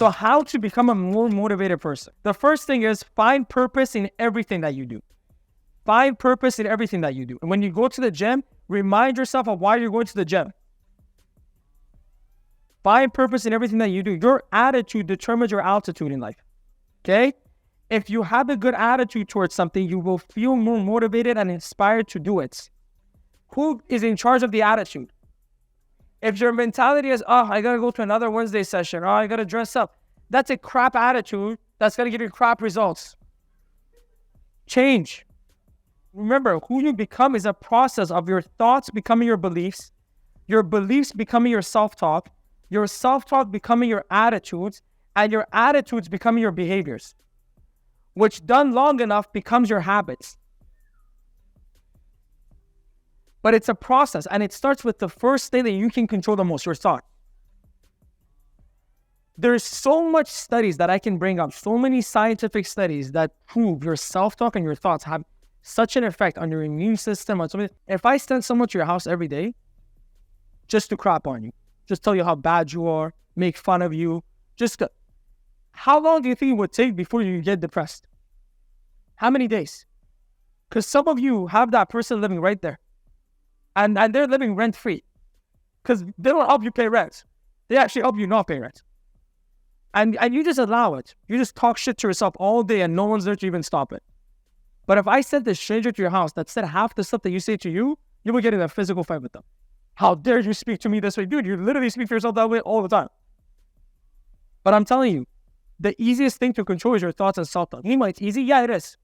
So how to become a more motivated person? The first thing is find purpose in everything that you do. Find purpose in everything that you do. And when you go to the gym, remind yourself of why you're going to the gym. Find purpose in everything that you do. Your attitude determines your altitude in life. Okay? If you have a good attitude towards something, you will feel more motivated and inspired to do it. Who is in charge of the attitude? If your mentality is, oh, I got to go to another Wednesday session, oh, I got to dress up. That's a crap attitude. That's going to give you crap results. Change. Remember, who you become is a process of your thoughts becoming your beliefs becoming your self-talk, your self-talk becoming your attitudes, and your attitudes becoming your behaviors, which done long enough becomes your habits. But it's a process, and it starts with the first thing that you can control the most, your thought. There's so much studies that I can bring up, so many scientific studies that prove your self-talk and your thoughts have such an effect on your immune system, on something. If I send someone to your house every day just to crap on you, just tell you how bad you are, make fun of you, how long do you think it would take before you get depressed? How many days? Because some of you have that person living right there. And they're living rent-free. Because they don't help you pay rent. They actually help you not pay rent. And you just allow it. You just talk shit to yourself all day and no one's there to even stop it. But if I sent a stranger to your house that said half the stuff that you say to you, you will get in a physical fight with them. How dare you speak to me this way? Dude, you literally speak to yourself that way all the time. But I'm telling you, the easiest thing to control is your thoughts and self-talk. Meanwhile, it's easy? Yeah, it is.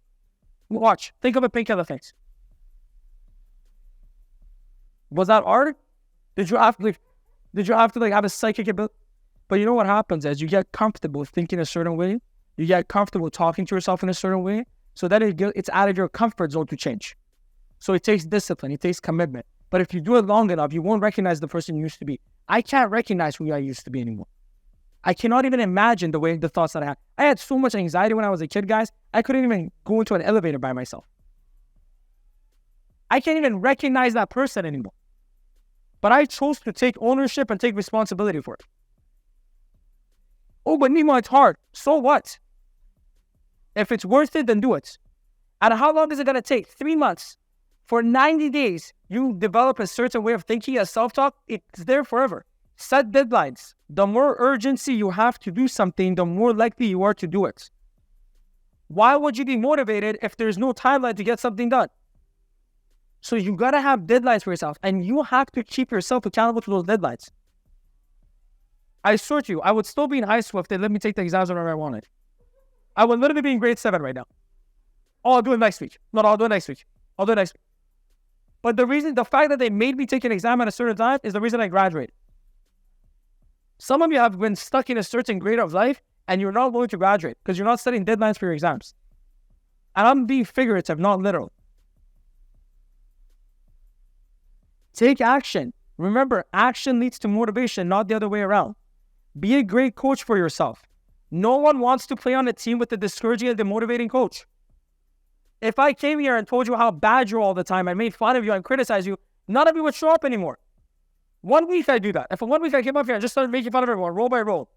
Watch. Think of a pink elephant. Was that hard? Did you have to have a psychic ability? But you know what happens is you get comfortable thinking a certain way. You get comfortable talking to yourself in a certain way. So then it's out of your comfort zone to change. So it takes discipline. It takes commitment. But if you do it long enough, you won't recognize the person you used to be. I can't recognize who I used to be anymore. I cannot even imagine the thoughts that I had. I had so much anxiety when I was a kid, guys. I couldn't even go into an elevator by myself. I can't even recognize that person anymore. But I chose to take ownership and take responsibility for it. Oh, but Nima, it's hard. So what? If it's worth it, then do it. And how long is it going to take? 3 months. For 90 days, you develop a certain way of thinking, a self-talk. It's there forever. Set deadlines. The more urgency you have to do something, the more likely you are to do it. Why would you be motivated if there's no timeline to get something done? So you got to have deadlines for yourself, and you have to keep yourself accountable to those deadlines. I swear to you, I would still be in high school if they let me take the exams whenever I wanted. I would literally be in grade 7 right now. Oh, I'll do it next week. No, I'll do it next week. I'll do it next week. But the fact that they made me take an exam at a certain time is the reason I graduated. Some of you have been stuck in a certain grade of life and you're not going to graduate because you're not setting deadlines for your exams. And I'm being figurative, not literal. Take action. Remember, action leads to motivation, not the other way around. Be a great coach for yourself. No one wants to play on a team with a discouraging and demotivating coach. If I came here and told you how bad you're all the time, I made fun of you and criticized you, none of you would show up anymore. 1 week I do that. If 1 week I came up here and just started making fun of everyone, roll by roll,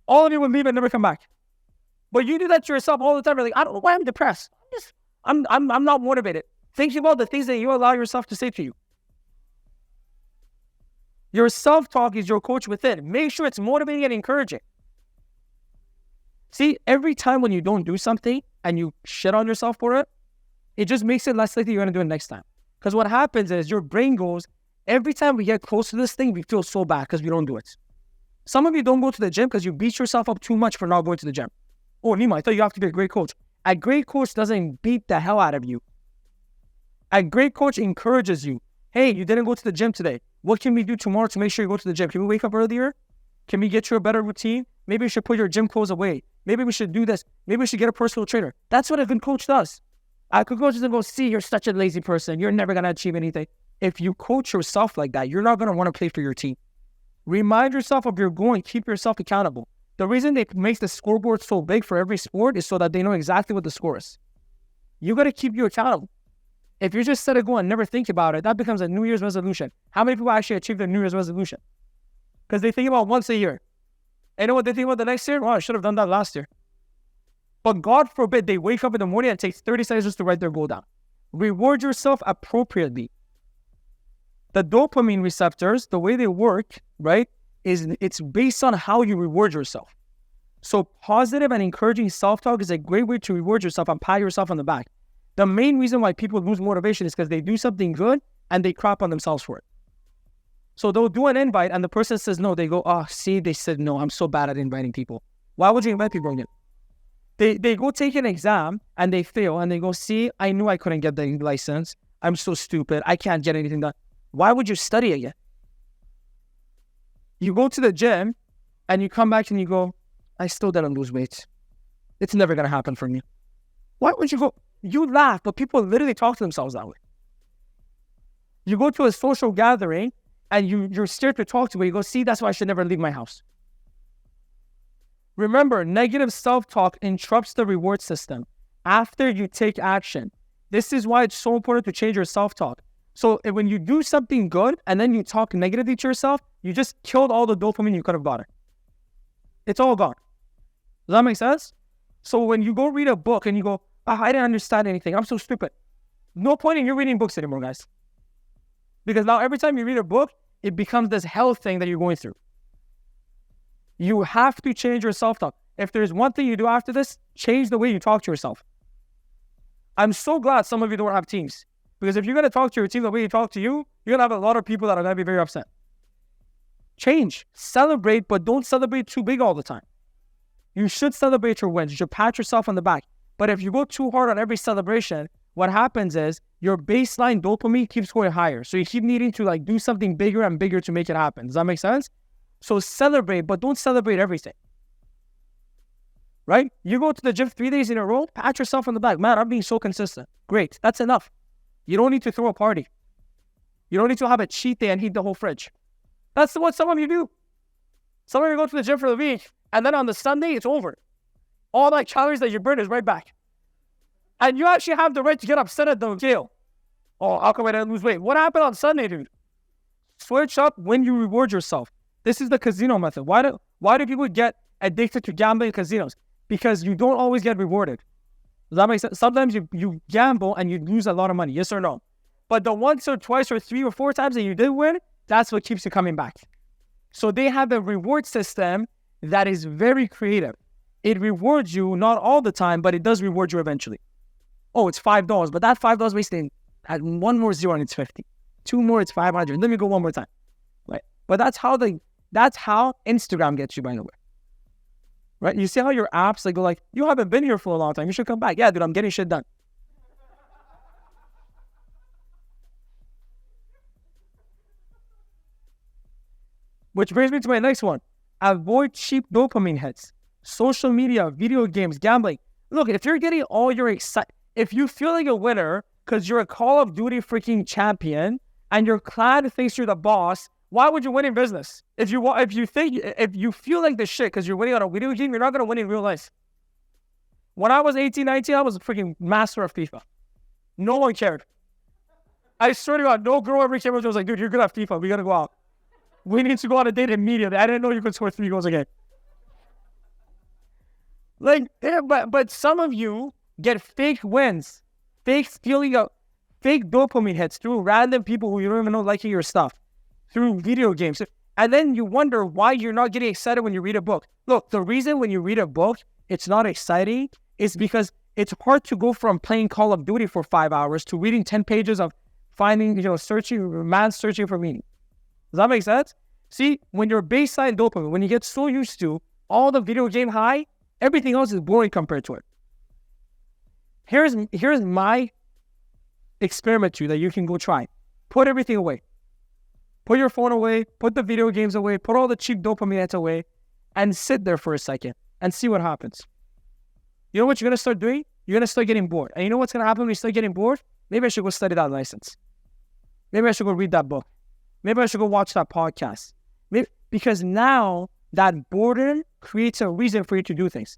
all of you would leave and never come back. But you do that to yourself all the time. You're like, I don't know why I'm depressed. I'm not motivated. Think about the things that you allow yourself to say to you. Your self-talk is your coach within. Make sure it's motivating and encouraging. See, every time when you don't do something and you shit on yourself for it, it just makes it less likely you're going to do it next time. Because what happens is your brain goes, every time we get close to this thing, we feel so bad because we don't do it. Some of you don't go to the gym because you beat yourself up too much for not going to the gym. Oh, Nima, I thought you have to be a great coach. A great coach doesn't beat the hell out of you. A great coach encourages you. Hey, you didn't go to the gym today. What can we do tomorrow to make sure you go to the gym? Can we wake up earlier? Can we get you a better routine? Maybe you should put your gym clothes away. Maybe we should do this. Maybe we should get a personal trainer. That's what a good coach does. A good coach doesn't go, see, you're such a lazy person. You're never going to achieve anything. If you coach yourself like that, you're not going to want to play for your team. Remind yourself of your goal and keep yourself accountable. The reason they make the scoreboard so big for every sport is so that they know exactly what the score is. You got to keep you accountable. If you just set a goal and never think about it, that becomes a New Year's resolution. How many people actually achieve their New Year's resolution? Because they think about once a year. And you know what they think about the next year? Well, I should have done that last year. But God forbid they wake up in the morning and take 30 seconds just to write their goal down. Reward yourself appropriately. The dopamine receptors, the way they work, right, is it's based on how you reward yourself. So positive and encouraging self-talk is a great way to reward yourself and pat yourself on the back. The main reason why people lose motivation is because they do something good and they crap on themselves for it. So they'll do an invite and the person says no. They go, oh, see, they said no. I'm so bad at inviting people. Why would you invite people again? They go take an exam and they fail and they go, see, I knew I couldn't get the license. I'm so stupid. I can't get anything done. Why would you study again? You go to the gym and you come back and you go, I still didn't lose weight. It's never going to happen for me. Why would you go? You laugh, but people literally talk to themselves that way. You go to a social gathering and you're scared to talk to me. You go, see, that's why I should never leave my house. Remember, negative self-talk interrupts the reward system after you take action. This is why it's so important to change your self-talk. So when you do something good and then you talk negatively to yourself, you just killed all the dopamine you could have gotten. It's all gone. Does that make sense? So when you go read a book and you go, I didn't understand anything. I'm so stupid. No point in you reading books anymore, guys. Because now every time you read a book, it becomes this hell thing that you're going through. You have to change your self-talk. If there's one thing you do after this, change the way you talk to yourself. I'm so glad some of you don't have teams. Because if you're going to talk to your team the way you talk to you, you're going to have a lot of people that are going to be very upset. Change. Celebrate, but don't celebrate too big all the time. You should celebrate your wins. You should pat yourself on the back. But if you go too hard on every celebration, what happens is your baseline dopamine keeps going higher. So you keep needing to do something bigger and bigger to make it happen. Does that make sense? So celebrate, but don't celebrate everything. Right? You go to the gym 3 days in a row, pat yourself on the back. Man, I'm being so consistent. Great. That's enough. You don't need to throw a party. You don't need to have a cheat day and eat the whole fridge. That's what some of you do. Some of you go to the gym for the week, and then on the Sunday, it's over. All that calories that you burn is right back. And you actually have the right to get upset at the scale. Oh, how come I didn't lose weight? What happened on Sunday, dude? Switch up when you reward yourself. This is the casino method. Why do people get addicted to gambling casinos? Because you don't always get rewarded. Does that make sense? Sometimes you gamble and you lose a lot of money, yes or no? But the once or twice or 3 or 4 times that you did win, that's what keeps you coming back. So they have a reward system that is very creative. It rewards you not all the time, but it does reward you eventually. Oh, it's $5, but that $5 wasting, add one more zero and it's 50. 2 more, it's 500. Let me go one more time. Right? But that's how Instagram gets you, by the way. Right? You see how your apps go you haven't been here for a long time. You should come back. Yeah, dude, I'm getting shit done. Which brings me to my next one. Avoid cheap dopamine hits. Social media, video games, gambling. Look, if you're getting all your if you feel like a winner because you're a Call of Duty freaking champion and your clan thinks you're the boss, why would you win in business? If you feel like the shit because you're winning on a video game, you're not going to win in real life. When I was 18, 19, I was a freaking master of FIFA. No one cared. I swear to God, no girl ever came up to me and was like, dude, you're good at FIFA. We got to go out. We need to go on a date immediately. I didn't know you could score 3 goals a game. But some of you get fake wins, fake dopamine hits through random people who you don't even know liking your stuff, through video games. And then you wonder why you're not getting excited when you read a book. Look, the reason when you read a book, it's not exciting is because it's hard to go from playing Call of Duty for 5 hours to reading 10 pages of searching for meaning. Does that make sense? See, when your baseline dopamine, when you get so used to all the video game high, everything else is boring compared to it. Here's my experiment to you that you can go try. Put everything away. Put your phone away, put the video games away, put all the cheap dopamine hits away, and sit there for a second and see what happens. You know what you're going to start doing? You're going to start getting bored. And you know what's going to happen when you start getting bored? Maybe I should go study that license. Maybe I should go read that book. Maybe I should go watch that podcast. Because now that boredom creates a reason for you to do things.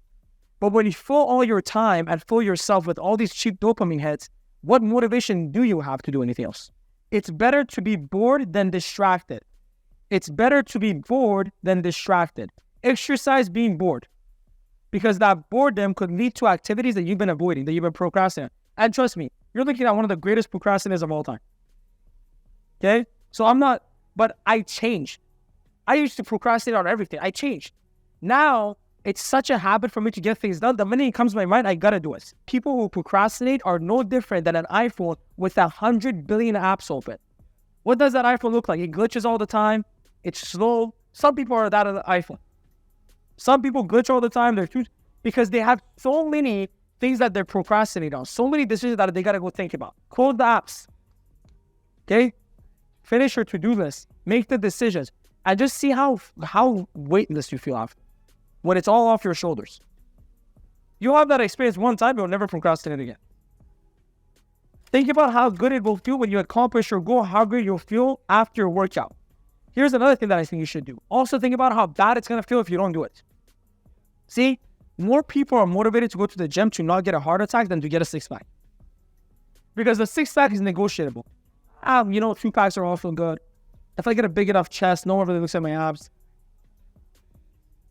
But when you fill all your time and fill yourself with all these cheap dopamine hits, what motivation do you have to do anything else? It's better to be bored than distracted. It's better to be bored than distracted. Exercise being bored. Because that boredom could lead to activities that you've been avoiding, that you've been procrastinating. And trust me, you're looking at one of the greatest procrastinators of all time. Okay? So but I changed. I used to procrastinate on everything. I changed. Now, it's such a habit for me to get things done. The minute it comes to my mind, I gotta do it. People who procrastinate are no different than an iPhone with 100 billion apps open. What does that iPhone look like? It glitches all the time. It's slow. Some people are that of the iPhone. Some people glitch all the time. Because they have so many things that they're procrastinating on. So many decisions that they got to go think about. Close the apps. Okay? Finish your to-do list. Make the decisions. And just see how weightless you feel after. When it's all off your shoulders. You'll have that experience one time. You'll never procrastinate again. Think about how good it will feel when you accomplish your goal. How good you'll feel after your workout. Here's another thing that I think you should do. Also think about how bad it's going to feel if you don't do it. See, more people are motivated to go to the gym to not get a heart attack than to get a six-pack. Because the six-pack is negotiable. 2 packs are also good. If I get a big enough chest, no one really looks at my abs.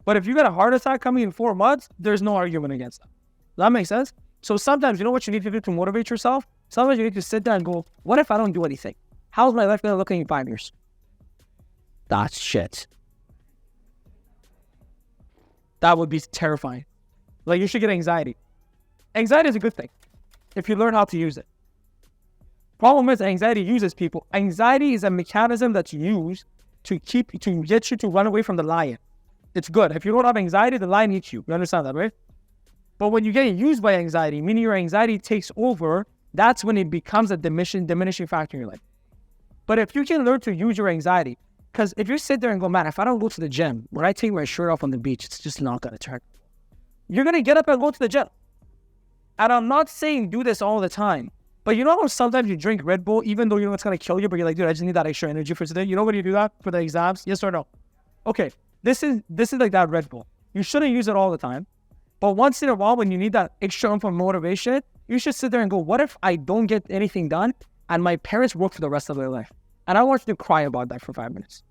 But if you get a heart attack coming in 4 months, there's no argument against that. Does that make sense? So sometimes, you know what you need to do to motivate yourself? Sometimes you need to sit there and go, what if I don't do anything? How's my life going to look in 5 years? That's shit. That would be terrifying. Like, you should get anxiety. Anxiety is a good thing if you learn how to use it. Problem is, anxiety uses people. Anxiety is a mechanism that's used to get you to run away from the lion. It's good. If you don't have anxiety, the lion eats you. You understand that, right? But when you get used by anxiety, meaning your anxiety takes over, that's when it becomes a diminishing factor in your life. But if you can learn to use your anxiety, because if you sit there and go, man, if I don't go to the gym, when I take my shirt off on the beach, it's just not going to turn. You're going to get up and go to the gym. And I'm not saying do this all the time. But you know how sometimes you drink Red Bull, even though you know it's going to kill you, but you're like, dude, I just need that extra energy for today. You know when you do that for the exams? Yes or no? Okay, this is like that Red Bull. You shouldn't use it all the time. But once in a while, when you need that extra for motivation, you should sit there and go, what if I don't get anything done and my parents work for the rest of their life? And I want you to cry about that for 5 minutes.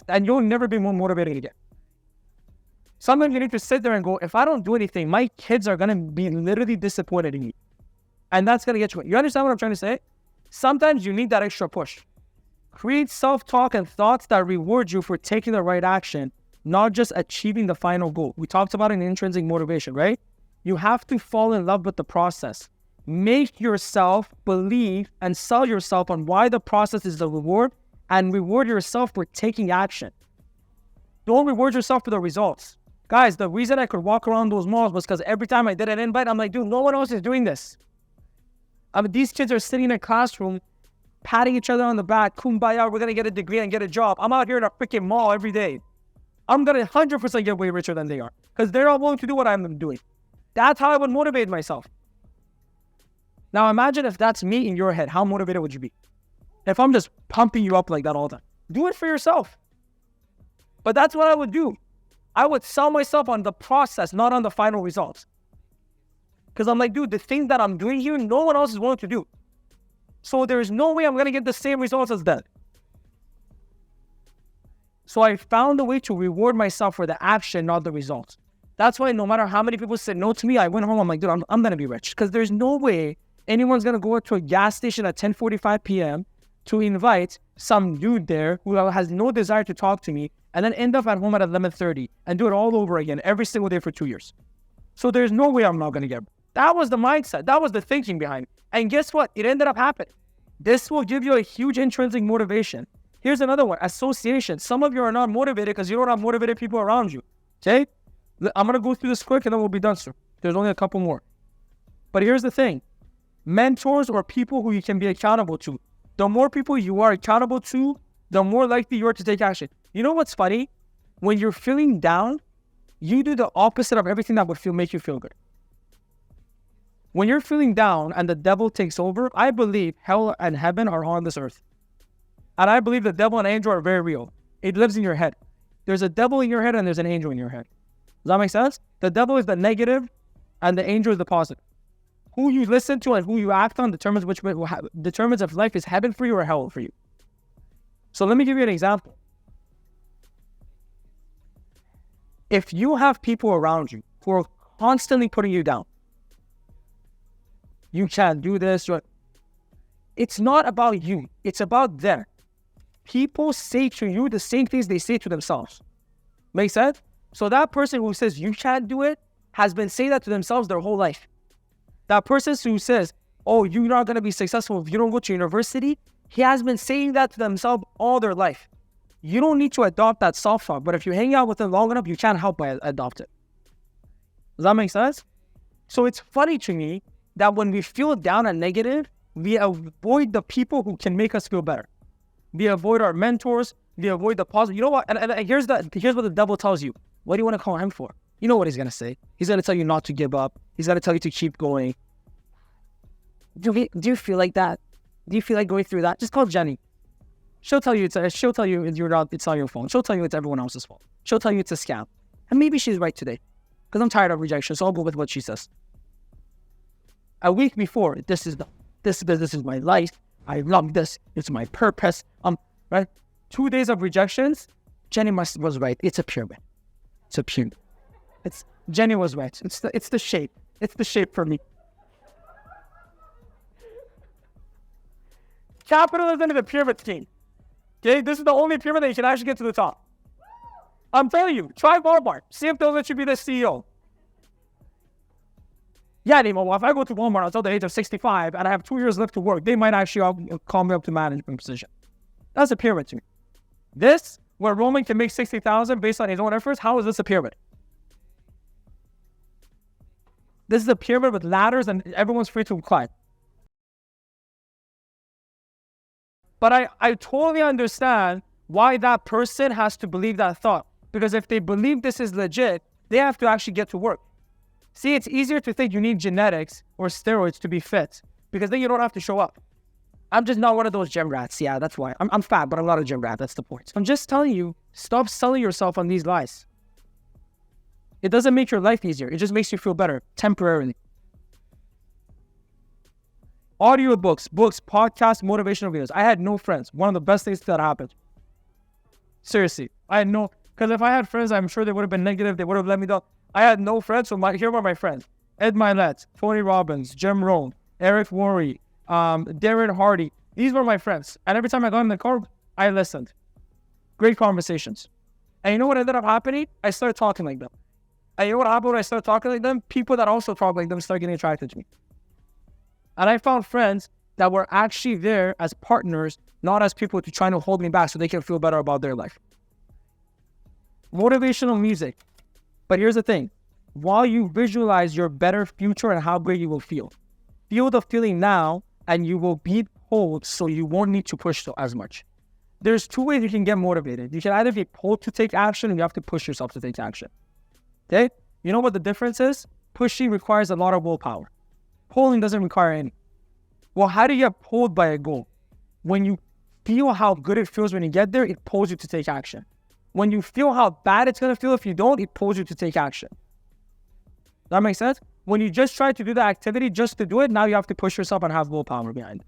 And you'll never be more motivated again. Sometimes you need to sit there and go, if I don't do anything, my kids are going to be literally disappointed in me. And that's going to get you. You understand what I'm trying to say? Sometimes you need that extra push. Create self-talk and thoughts that reward you for taking the right action, not just achieving the final goal. We talked about an intrinsic motivation, right? You have to fall in love with the process. Make yourself believe and sell yourself on why the process is the reward, and reward yourself for taking action. Don't reward yourself for the results. Guys, the reason I could walk around those malls was because every time I did an invite, I'm like, dude, no one else is doing this. These kids are sitting in a classroom, patting each other on the back, kumbaya, we're going to get a degree and get a job. I'm out here in a freaking mall every day. I'm going to 100% get way richer than they are because they're all willing to do what I'm doing. That's how I would motivate myself. Now imagine if that's me in your head, how motivated would you be? If I'm just pumping you up like that all the time. Do it for yourself. But that's what I would do. I would sell myself on the process, not on the final results. Because I'm like, dude, the thing that I'm doing here, no one else is willing to do. So there's no way I'm going to get the same results as that. So I found a way to reward myself for the action, not the results. That's why no matter how many people said no to me, I went home, I'm like, dude, I'm going to be rich. Because there's no way anyone's going to go to a gas station at 10:45 p.m. to invite some dude there who has no desire to talk to me and then end up at home at 11:30 and do it all over again every single day for 2 years. So there's no way I'm not going to get. That was the mindset. That was the thinking behind it. And guess what? It ended up happening. This will give you a huge intrinsic motivation. Here's another one. Association. Some of you are not motivated because you don't have motivated people around you. Okay? I'm going to go through this quick and then we'll be done soon. There's only a couple more. But here's the thing. Mentors or people who you can be accountable to. The more people you are accountable to, the more likely you are to take action. You know what's funny? When you're feeling down, you do the opposite of everything that would make you feel good. When you're feeling down and the devil takes over, I believe hell and heaven are on this earth. And I believe the devil and angel are very real. It lives in your head. There's a devil in your head and there's an angel in your head. Does that make sense? The devil is the negative and the angel is the positive. Who you listen to and who you act on determines if life is heaven for you or hell for you. So let me give you an example. If you have people around you who are constantly putting you down, you can't do this. It's not about you. It's about them. People say to you the same things they say to themselves. Make sense? So that person who says you can't do it has been saying that to themselves their whole life. That person who says, oh, you're not going to be successful if you don't go to university, he has been saying that to themselves all their life. You don't need to adopt that self-talk, but if you hang out with them long enough, you can't help but adopt it. Does that make sense? So it's funny to me that when we feel down and negative, we avoid the people who can make us feel better. We avoid our mentors. We avoid the positive. You know what? And here's what the devil tells you. What do you want to call him for? You know what he's going to say. He's going to tell you not to give up. He's going to tell you to keep going. Do you feel like that? Do you feel like going through that? Just call Jenny. She'll tell you it's not your phone. She'll tell you it's everyone else's fault. She'll tell you it's a scam. And maybe she's right today. Because I'm tired of rejection, so I'll go with what she says. A week before, this is my life. I love this. It's my purpose. Right? 2 days of rejections. Jenny was right. It's a pyramid. It's a pyramid. Jenny was right. It's the shape. It's the shape for me. Capitalism is a pyramid scheme. Okay, this is the only pyramid that you can actually get to the top. I'm telling you, try Walmart. See if they'll let you be the CEO. Yeah, Nemo, if I go to Walmart until the age of 65 and I have 2 years left to work, they might actually call me up to management position. That's a pyramid to me. This, where Roman can make 60,000 based on his own efforts, how is this a pyramid? This is a pyramid with ladders and everyone's free to climb. But I totally understand why that person has to believe that thought. Because if they believe this is legit, they have to actually get to work. See, it's easier to think you need genetics or steroids to be fit, because then you don't have to show up. I'm just not one of those gym rats. Yeah, that's why. I'm fat, but I'm not a gym rat. That's the point. I'm just telling you, stop selling yourself on these lies. It doesn't make your life easier. It just makes you feel better temporarily. Audiobooks, books, podcasts, motivational videos. I had no friends. One of the best things that happened. Seriously. I had no, because if I had friends, I'm sure they would have been negative. They would have let me down. I had no friends, so here were my friends. Ed Milet, Tony Robbins, Jim Rohn, Eric Worre, Darren Hardy. These were my friends. And every time I got in the car, I listened. Great conversations. And you know what ended up happening? I started talking like them. And you know what happened when I started talking like them? People that also talk like them started getting attracted to me. And I found friends that were actually there as partners, not as people to try to hold me back so they can feel better about their life. Motivational music. But here's the thing. While you visualize your better future and how great you will feel the feeling now and you will be pulled so you won't need to push as much. There's two ways you can get motivated. You can either be pulled to take action or you have to push yourself to take action. Okay? You know what the difference is? Pushing requires a lot of willpower. Pulling doesn't require any. Well, how do you get pulled by a goal? When you feel how good it feels when you get there, it pulls you to take action. When you feel how bad it's going to feel if you don't, it pulls you to take action. That makes sense? When you just try to do the activity just to do it, now you have to push yourself and have willpower behind it.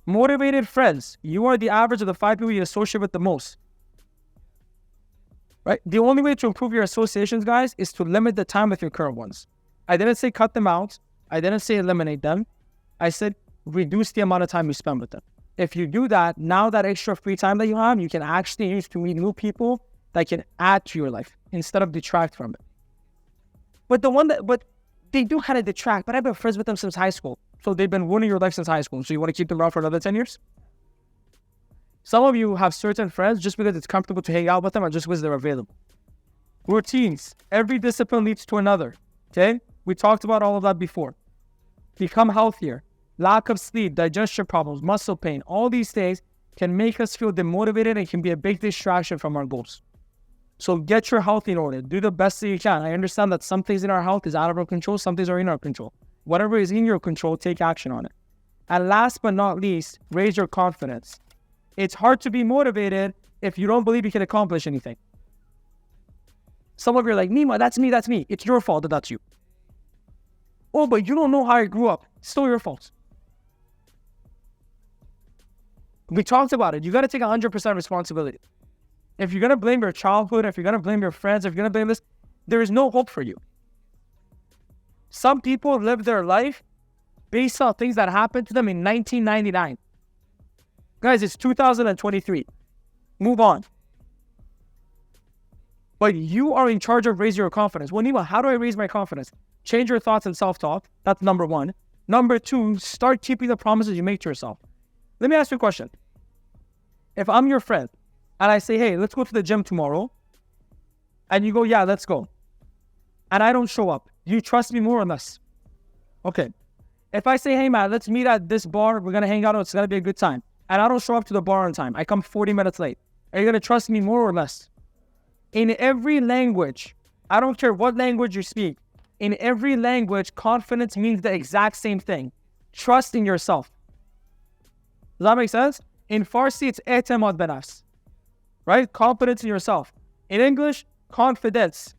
Motivated friends. You are the average of the 5 people you associate with the most. Right? The only way to improve your associations, guys, is to limit the time with your current ones. I didn't say cut them out. I didn't say eliminate them. I said reduce the amount of time you spend with them. If you do that, now that extra free time that you have, you can actually use to meet new people that can add to your life instead of detract from it. But they do kind of detract, but I've been friends with them since high school. So they've been ruining your life since high school. So you want to keep them around for another 10 years? Some of you have certain friends just because it's comfortable to hang out with them or just because they're available. Routines. Every discipline leads to another. Okay? We talked about all of that before. Become healthier. Lack of sleep, digestion problems, muscle pain, all these things can make us feel demotivated and can be a big distraction from our goals. So get your health in order. Do the best that you can. I understand that some things in our health is out of our control, some things are in our control. Whatever is in your control, take action on it. And last but not least, raise your confidence. It's hard to be motivated if you don't believe you can accomplish anything. Some of you are like, Nima, that's me. It's your fault that that's you. Oh, but you don't know how I grew up. It's still your fault. We talked about it. You got to take 100% responsibility. If you're going to blame your childhood, if you're going to blame your friends, if you're going to blame this, there is no hope for you. Some people live their life based on things that happened to them in 1999. Guys, it's 2023. Move on. But you are in charge of raising your confidence. Well, Nima, how do I raise my confidence? Change your thoughts and self-talk. That's number one. Number two, start keeping the promises you make to yourself. Let me ask you a question. If I'm your friend and I say, hey, let's go to the gym tomorrow, and you go, yeah, let's go, and I don't show up, do you trust me more or less? Okay. If I say, hey, man, let's meet at this bar, we're going to hang out, it's going to be a good time, and I don't show up to the bar on time, I come 40 minutes late, are you going to trust me more or less? In every language, I don't care what language you speak, in every language, confidence means the exact same thing. Trust in yourself. Does that make sense? In Farsi, it's e'temad benafs, right? Confidence in yourself. In English, confidence.